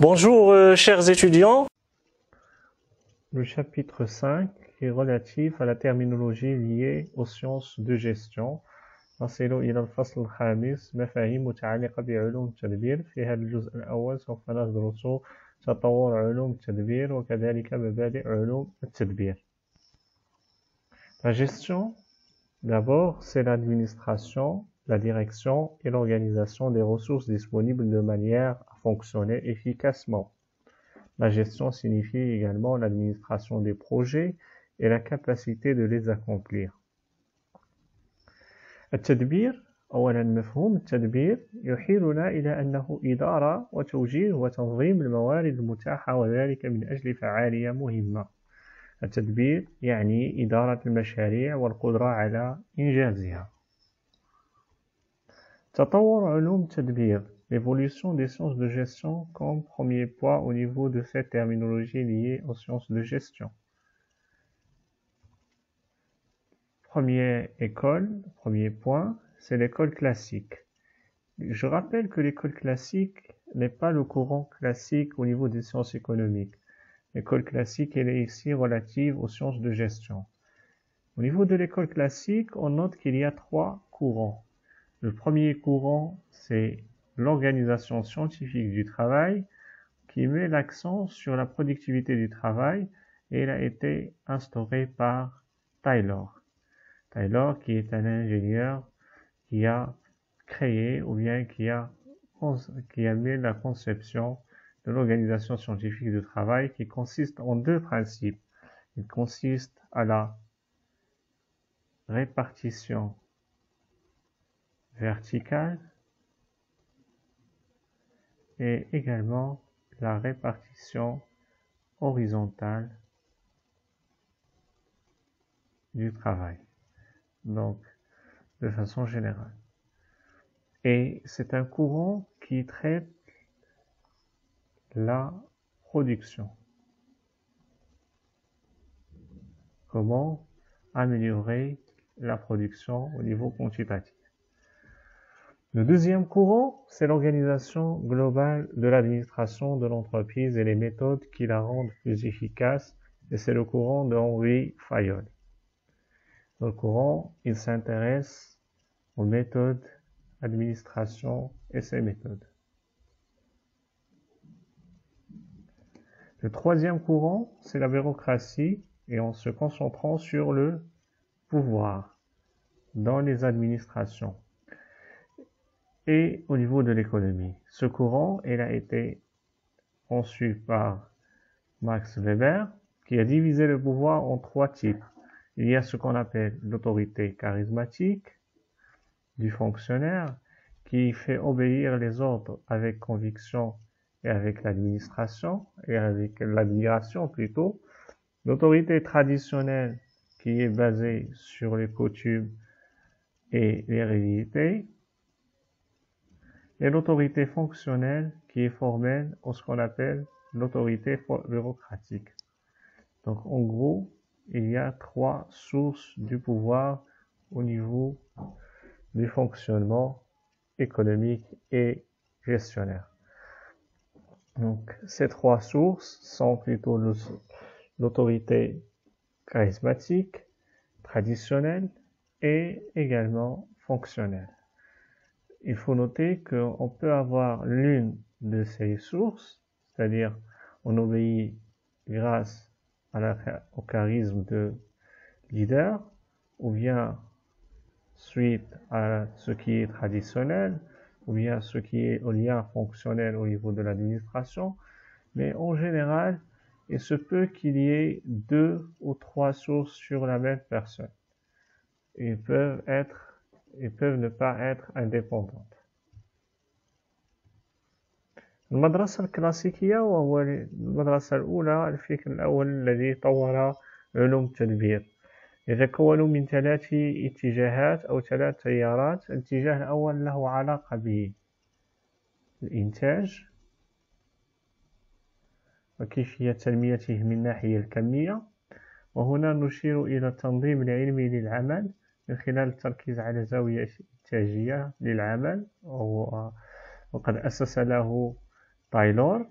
Bonjour chers étudiants. Le chapitre 5 est relatif à la terminologie liée aux sciences de gestion. نصل إلى الفصل الخامس مفاهيم متعلقة بعلوم التدبير. في هذا الجزء الأول سوف ندرس تطور علوم التدبير وكذلك مبادئ علوم التدبير. La gestion, d'abord, c'est l'administration, la direction et l'organisation des ressources disponibles de manière à fonctionner efficacement. La gestion signifie également l'administration des projets et la capacité de les accomplir. التدبير، أولا مفهوم التدبير يحيلنا إلى أنه إدارة وتوجيه وتنظيم الموارد المتاحة وذلك من أجل فعالية مهمة. التدبير يعني إدارة المشاريع والقدرة على إنجازها. تطور علوم التدبير. L'évolution des sciences de gestion comme premier point au niveau de cette terminologie liée aux sciences de gestion. Première école, premier point, c'est l'école classique. Je rappelle que l'école classique n'est pas le courant classique au niveau des sciences économiques. L'école classique, elle est ici relative aux sciences de gestion. Au niveau de l'école classique, on note qu'il y a trois courants. Le premier courant, c'est l'organisation scientifique du travail qui met l'accent sur la productivité du travail et elle a été instaurée par Taylor. Taylor qui est un ingénieur qui a créé ou bien qui a mis la conception de l'organisation scientifique du travail qui consiste en deux principes. Il consiste à la répartition verticale et également la répartition horizontale du travail. Donc, de façon générale. Et c'est un courant qui traite la production. Comment améliorer la production au niveau quantitatif. Le deuxième courant, c'est l'organisation globale de l'administration de l'entreprise et les méthodes qui la rendent plus efficace, et c'est le courant de Henri Fayol. Le courant, il s'intéresse aux méthodes, administration et ses méthodes. Le troisième courant, c'est la bureaucratie, et en se concentrant sur le pouvoir dans les administrations. Et au niveau de l'économie. Ce courant, il a été conçu par Max Weber, qui a divisé le pouvoir en trois types. Il y a ce qu'on appelle l'autorité charismatique du fonctionnaire, qui fait obéir les ordres avec conviction et avec l'administration, et avec l'admiration plutôt. L'autorité traditionnelle, qui est basée sur les coutumes et l'hérédité. Et l'autorité fonctionnelle qui est formelle en ce qu'on appelle l'autorité bureaucratique. Donc en gros, il y a trois sources du pouvoir au niveau du fonctionnement économique et gestionnaire. Donc ces trois sources sont plutôt l'autorité charismatique, traditionnelle et également fonctionnelle. Il faut noter qu'on peut avoir l'une de ces sources, c'est-à-dire on obéit grâce au charisme de leader, ou bien suite à ce qui est traditionnel, ou bien ce qui est au lien fonctionnel au niveau de l'administration, mais en général, il se peut qu'il y ait deux ou trois sources sur la même personne. Ils peuvent ne pas être indépendantes. المدرسة الكلاسيكية وهو المدرسة الأولى الفكر الأول الذي طور علوم التدبير يتكون من ثلاث اتجاهات أو ثلاث تيارات. الاتجاه الأول له علاقة بالإنتاج وكيفية تنميته من الناحية الكمية، وهنا نشير إلى التنظيم العلمي للعمل من خلال التركيز على زاوية إنتاجية للعمل، وقد أسس له تايلور،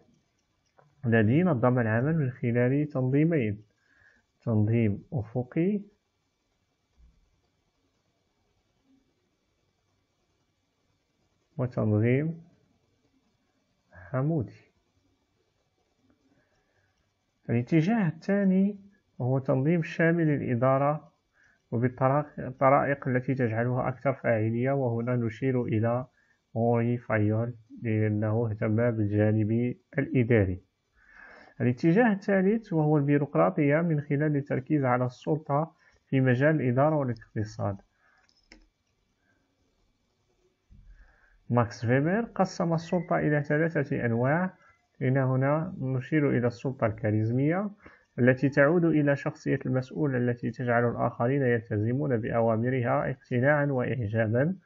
الذي نظم العمل من خلال تنظيمين: تنظيم أفقي وتنظيم عمودي. الاتجاه الثاني هو تنظيم شامل الإدارة وبالطرائق التي تجعلها أكثر فاعلية، وهنا نشير إلى هنري فايول لأنه اهتم بالجانب الإداري. الاتجاه الثالث وهو البيروقراطية من خلال التركيز على السلطة في مجال الإدارة والاقتصاد. ماكس فيبر قسم السلطة إلى 3 أنواع. هنا نشير إلى السلطة الكاريزمية التي تعود إلى شخصية المسؤول التي تجعل الآخرين يلتزمون بأوامرها اقتناعا وإعجابا،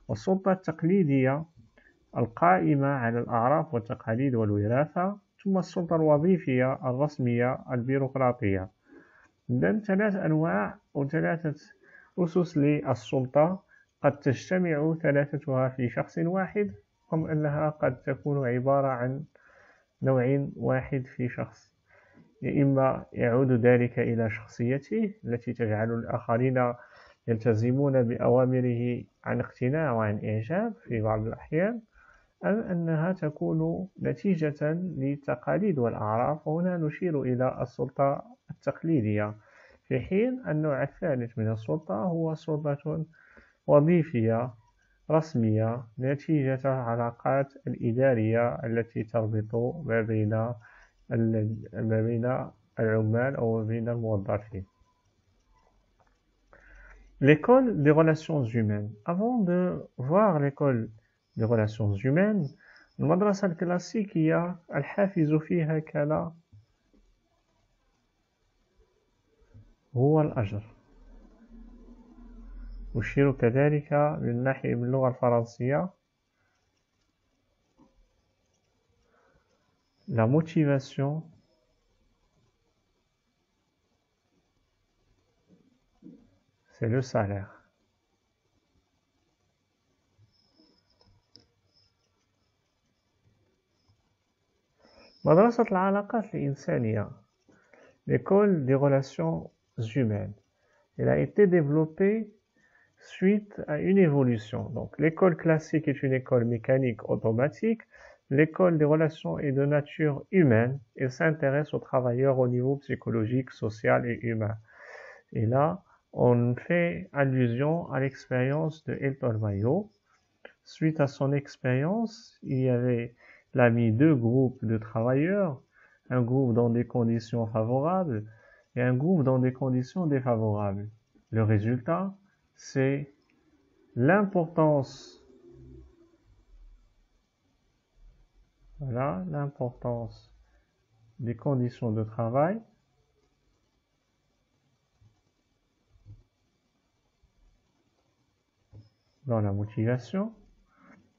والسلطة التقليدية القائمة على الأعراف والتقاليد والوراثة، ثم السلطة الوظيفية الرسمية البيروقراطية. إذن 3 أنواع أو 3 أسس للسلطة، قد تجتمع 3 في شخص واحد، رغم أنها قد تكون عبارة عن نوع واحد في شخص. إما يعود ذلك إلى شخصيته التي تجعل الآخرين يلتزمون بأوامره عن اقتناع وعن إعجاب في بعض الأحيان، أم أنها تكون نتيجة للتقاليد والأعراف، وهنا نشير إلى السلطة التقليدية. في حين النوع الثالث من السلطة هو سلطة وظيفية رسمية نتيجة العلاقات الإدارية التي تربط ما بين العمال أو ما بين الموظفين. L'école des relations humaines. Avant de voir l'école des relations humaines، المدرسة الكلاسيكية الحافز فيها كان هو الأجر. أشير كذلك من ناحية من اللغة الفرنسية la motivation c'est le salaire. مدرسة العلاقات الإنسانية l'école des relations humaines. Elle a été développée suite à une évolution. Donc l'école classique est une école mécanique automatique. L'école des relations est de nature humaine et s'intéresse aux travailleurs au niveau psychologique, social et humain. Et là, on fait allusion à l'expérience de Elton Mayo. Suite à son expérience, il a mis 2 groupes de travailleurs, un groupe dans des conditions favorables et un groupe dans des conditions défavorables. Le résultat, c'est l'importance des conditions de travail dans la motivation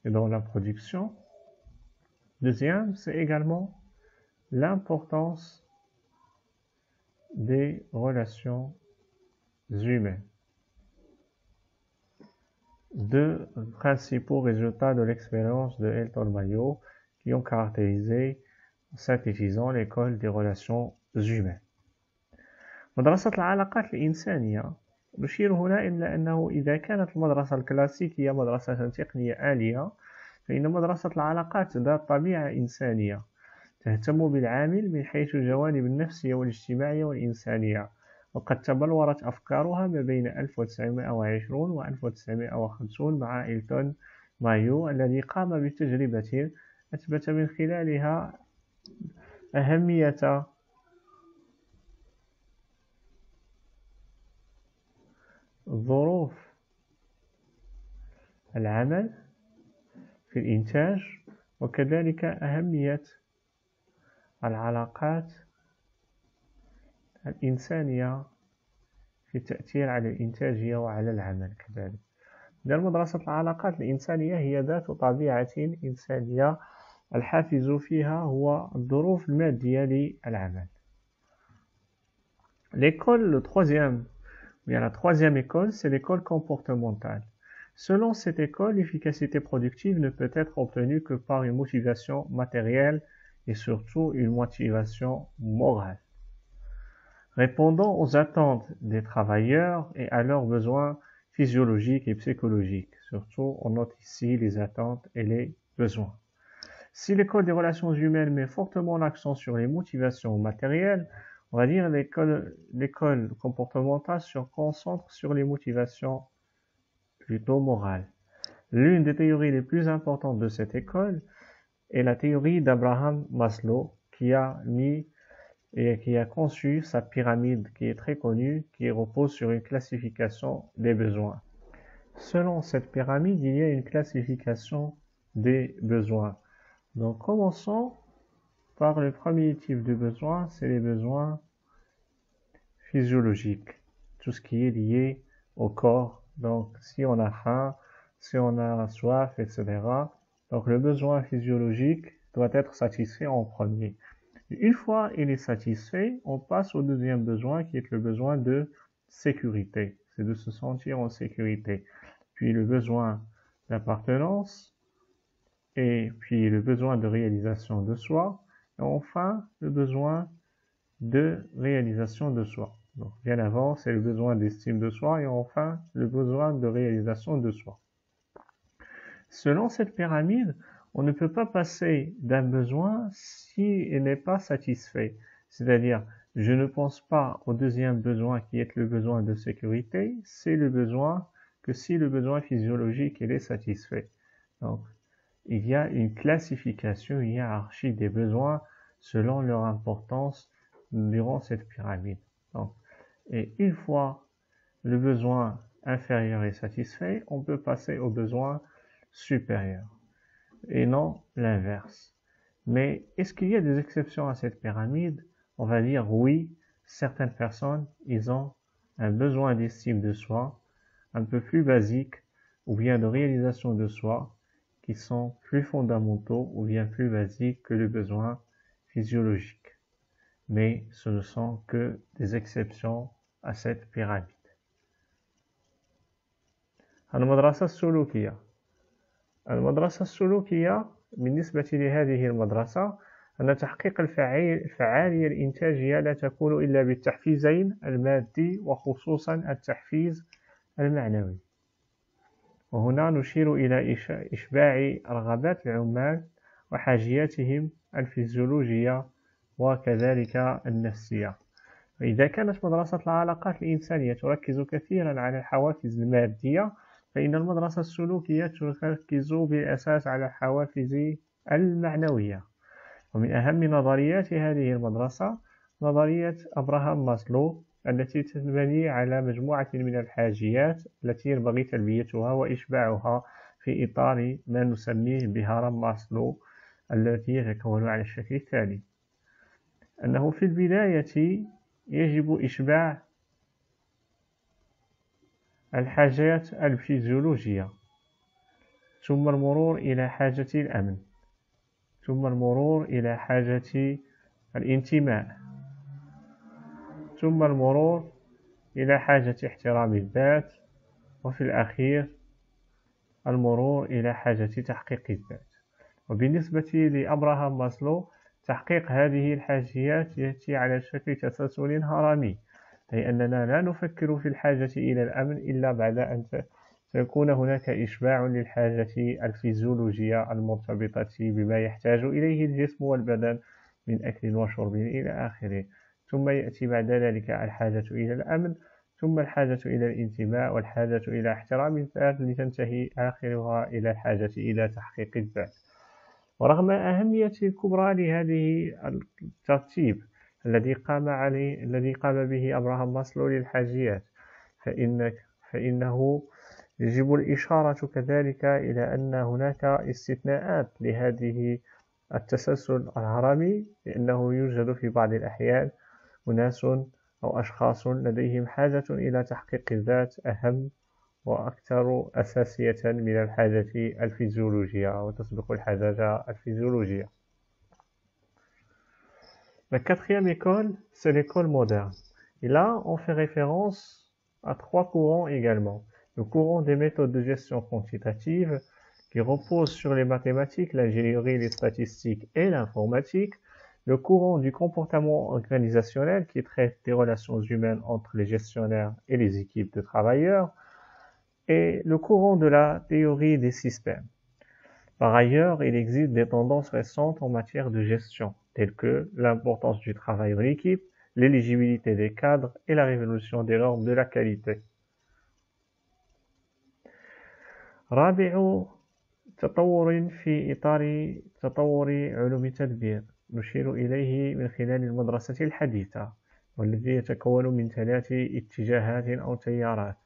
et dans la production. Deuxième, c'est également l'importance des relations humaines. 2 principaux résultats de l'expérience de Elton Mayo qui ont caractérisé, synthétisant l'école des relations humaines. مدرسة العلاقات الإنسانية نشير هنا إلى أنه إذا كانت المدرسة الكلاسيكية مدرسة تقنية عالية، فإن مدرسة العلاقات ذات طبيعة إنسانية تهتم بالعامل من حيث الجوانب النفسية والاجتماعية والإنسانية، وقد تبلورت أفكارها ما بين 1920 و 1950 مع إلتون مايو الذي قام بتجربة أثبت من خلالها أهمية ظروف العمل في الإنتاج، وكذلك أهمية العلاقات الإنسانية في التأثير على الإنتاجية وعلى العمل كذلك. لأن مدرسة العلاقات الإنسانية هي ذات طبيعة إنسانية، الحافز فيها هو الظروف المادية للعمل. L'école, le troisième Bien, la troisième école, c'est l'école comportementale. Selon cette école, l'efficacité productive ne peut être obtenue que par une motivation matérielle et surtout une motivation morale. Répondant aux attentes des travailleurs et à leurs besoins physiologiques et psychologiques. Surtout, on note ici les attentes et les besoins. Si l'école des relations humaines met fortement l'accent sur les motivations matérielles, on va dire l'école comportementale se concentre sur les motivations plutôt morales. L'une des théories les plus importantes de cette école est la théorie d'Abraham Maslow qui a conçu sa pyramide qui est très connue, qui repose sur une classification des besoins. Selon cette pyramide, il y a une classification des besoins. Donc commençons par le premier type de besoin, c'est les besoins physiologiques. Tout ce qui est lié au corps. Donc si on a faim, si on a soif, etc. Donc le besoin physiologique doit être satisfait en premier. Une fois il est satisfait, on passe au deuxième besoin qui est le besoin de sécurité. C'est de se sentir en sécurité. Puis le besoin d'appartenance, et puis le besoin de réalisation de soi, et enfin le besoin de réalisation de soi. Donc bien avant, c'est le besoin d'estime de soi, et enfin le besoin de réalisation de soi. Selon cette pyramide, on ne peut pas passer d'un besoin s'il n'est pas satisfait. C'est-à-dire, je ne pense pas au deuxième besoin qui est le besoin de sécurité, c'est le besoin que si le besoin physiologique il est satisfait. Donc, il y a une classification, une hiérarchie des besoins selon leur importance durant cette pyramide. Donc, et une fois le besoin inférieur est satisfait, on peut passer au besoin supérieur et non l'inverse. Mais est-ce qu'il y a des exceptions à cette pyramide? On va dire oui, certaines personnes, ils ont un besoin d'estime de soi un peu plus basique ou bien de réalisation de soi qui sont plus fondamentaux ou bien plus basiques que le besoin physiologique. Mais ce ne sont que des exceptions à cette pyramide. المدرسة السلوكية. المدرسة السلوكية بالنسبة لهذه المدرسة أن تحقيق الفعالية الإنتاجية لا تكون إلا بالتحفيزين المادي وخصوصا التحفيز المعنوي. وهنا نشير إلى إشباع رغبات العمال وحاجياتهم الفيزيولوجية وكذلك النفسية. وإذا كانت مدرسة العلاقات الإنسانية تركز كثيرا على الحوافز المادية، فإن المدرسة السلوكية تركز بالأساس على الحوافز المعنوية. ومن أهم نظريات هذه المدرسة نظرية أبراهام ماسلو التي تبني على مجموعة من الحاجيات التي ينبغي تلبيتها وإشباعها في إطار ما نسميه بهرم ماسلو الذي يتكون على الشكل التالي: أنه في البداية يجب إشباع الحاجات الفيزيولوجية، ثم المرور إلى حاجة الأمن، ثم المرور إلى حاجة الانتماء، ثم المرور إلى حاجة احترام الذات، وفي الأخير المرور إلى حاجة تحقيق الذات. وبالنسبة لأبراهام ماسلو تحقيق هذه الحاجيات يأتي على شكل تسلسل هرمي، أي أننا لا نفكر في الحاجة إلى الأمن إلا بعد أن تكون هناك إشباع للحاجة الفيزيولوجية المرتبطة بما يحتاج إليه الجسم والبدن من أكل وشرب إلى آخره، ثم يأتي بعد ذلك الحاجة إلى الأمن، ثم الحاجة إلى الانتماء، والحاجة إلى احترام الذات، لتنتهي آخرها إلى الحاجة إلى تحقيق الذات. ورغم أهمية الكبرى لهذه الترتيب الذي قام به أبراهام ماسلو للحاجيات، فإنه يجب الإشارة كذلك إلى أن هناك استثناءات لهذه التسلسل الهرمي، لأنه يوجد في بعض الأحيان أناس أو أشخاص لديهم حاجة إلى تحقيق الذات أهم وأكثر أساسية من الحاجة الفيزيولوجية وتسبق الحاجة الفيزيولوجية. La quatrième école, c'est l'école moderne. Et là, on fait référence à 3 courants également. Le courant des méthodes de gestion quantitative, qui repose sur les mathématiques, l'ingénierie, les statistiques et l'informatique. Le courant du comportement organisationnel, qui traite des relations humaines entre les gestionnaires et les équipes de travailleurs. Et le courant de la théorie des systèmes. Par ailleurs, il existe des tendances récentes en matière de gestion, telles que l'importance du travail en équipe, l'éligibilité des cadres et la révolution des normes de la qualité. رابع تطور في إطار تطور علوم التدبير نشير إليه من خلال المدرسة الحديثة، والذي يتكون من 3 اتجاهات أو تيارات.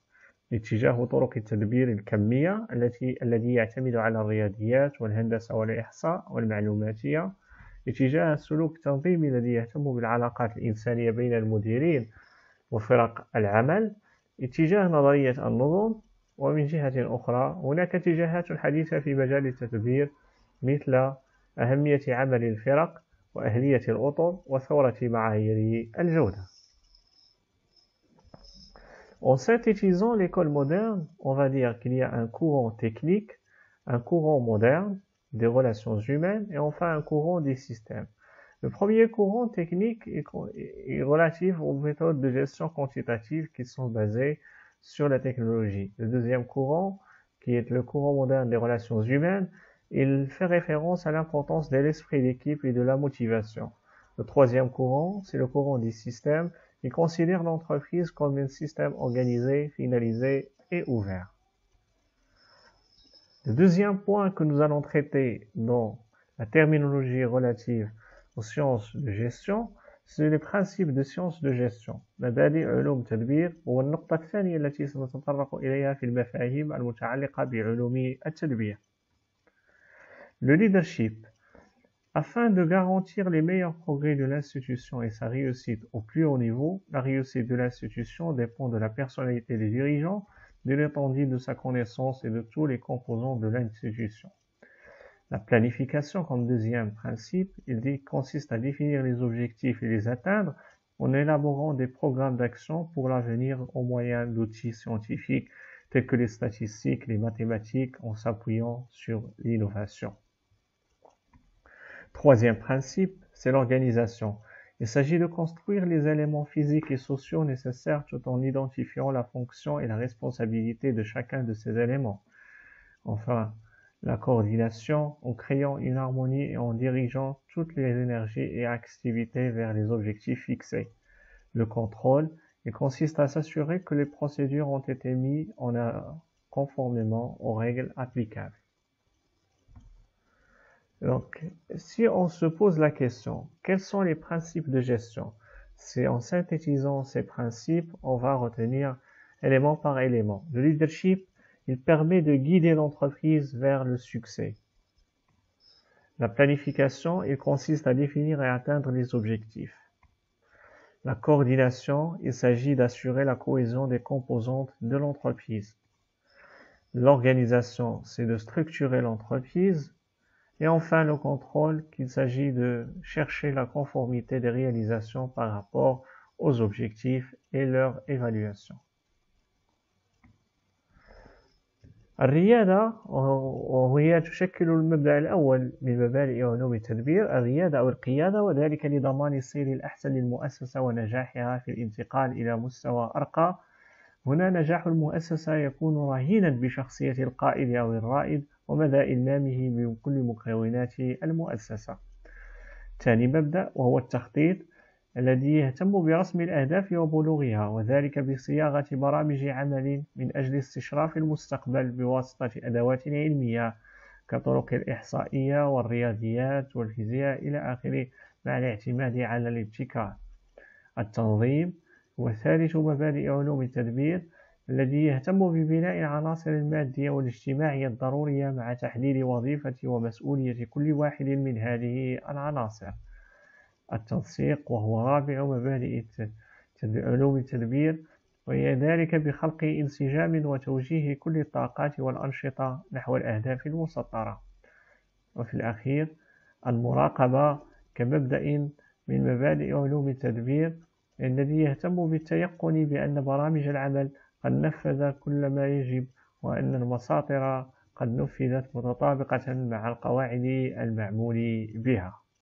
اتجاه طرق التدبير الكمية الذي يعتمد على الرياضيات والهندسة والإحصاء والمعلوماتية. اتجاه السلوك التنظيمي الذي يهتم بالعلاقات الإنسانية بين المديرين وفرق العمل. اتجاه نظرية النظم. ومن جهة أخرى هناك اتجاهات حديثة في مجال التدبير مثل أهمية عمل الفرق وأهلية الأطر وثورة معايير الجودة. En synthétisant l'école moderne, on va dire qu'il y a un courant technique, un courant moderne des relations humaines et enfin un courant des systèmes. Le premier courant technique est relatif aux méthodes de gestion quantitative qui sont basées sur la technologie. Le deuxième courant, qui est le courant moderne des relations humaines, il fait référence à l'importance de l'esprit d'équipe et de la motivation. Le troisième courant, c'est le courant des systèmes. Il considère l'entreprise comme un système organisé, finalisé et ouvert. Le deuxième point que nous allons traiter dans la terminologie relative aux sciences de gestion, c'est les principes de sciences de gestion. مبادئ علوم التدبير هو النقطة الثانية التي سنتطرق إليها في المفاهيم المتعلقة بعلوم التدبير. Le leadership. Afin de garantir les meilleurs progrès de l'institution et sa réussite au plus haut niveau, la réussite de l'institution dépend de la personnalité des dirigeants, de l'étendue de sa connaissance et de tous les composants de l'institution. La planification comme deuxième principe, il consiste à définir les objectifs et les atteindre en élaborant des programmes d'action pour l'avenir au moyen d'outils scientifiques tels que les statistiques, les mathématiques, en s'appuyant sur l'innovation. Troisième principe, c'est l'organisation. Il s'agit de construire les éléments physiques et sociaux nécessaires tout en identifiant la fonction et la responsabilité de chacun de ces éléments. Enfin, la coordination en créant une harmonie et en dirigeant toutes les énergies et activités vers les objectifs fixés. Le contrôle, il consiste à s'assurer que les procédures ont été mises en œuvre conformément aux règles applicables. Donc, si on se pose la question, quels sont les principes de gestion? C'est en synthétisant ces principes, on va retenir élément par élément. Le leadership, il permet de guider l'entreprise vers le succès. La planification, il consiste à définir et atteindre les objectifs. La coordination, il s'agit d'assurer la cohésion des composantes de l'entreprise. L'organisation, c'est de structurer l'entreprise. Et enfin, le contrôle, qu'il s'agit de chercher la conformité des réalisations par rapport aux objectifs et leur évaluation. الريادة وهي تشكل المبدأ الأول من مبادئ علوم التدبير، الريادة أو القيادة، وذلك لضمان السير الأحسن للمؤسسة ونجاحها في الانتقال إلى مستوى أرقى. هنا نجاح المؤسسة يكون رهينا بشخصية القائد أو الرائد ومدى إلمامه بكل مكونات المؤسسة. ثاني مبدأ وهو التخطيط الذي يهتم برسم الأهداف وبلوغها، وذلك بصياغة برامج عمل من أجل استشراف المستقبل بواسطة أدوات علمية كطرق الإحصائية والرياضيات والفيزياء إلى آخره، مع الاعتماد على الابتكار. التنظيم هو ثالث مبادئ علوم التدبير الذي يهتم ببناء العناصر المادية والاجتماعية الضرورية مع تحديد وظيفة ومسؤولية كل واحد من هذه العناصر. التنسيق وهو رابع مبادئ علوم التدبير، وهي ذلك بخلق انسجام وتوجيه كل الطاقات والأنشطة نحو الأهداف المسطرة. وفي الأخير المراقبة كمبدأ من مبادئ علوم التدبير الذي يهتم بالتيقن بأن برامج العمل قد نفذ كل ما يجب، وأن المساطر قد نفذت متطابقة مع القواعد المعمول بها.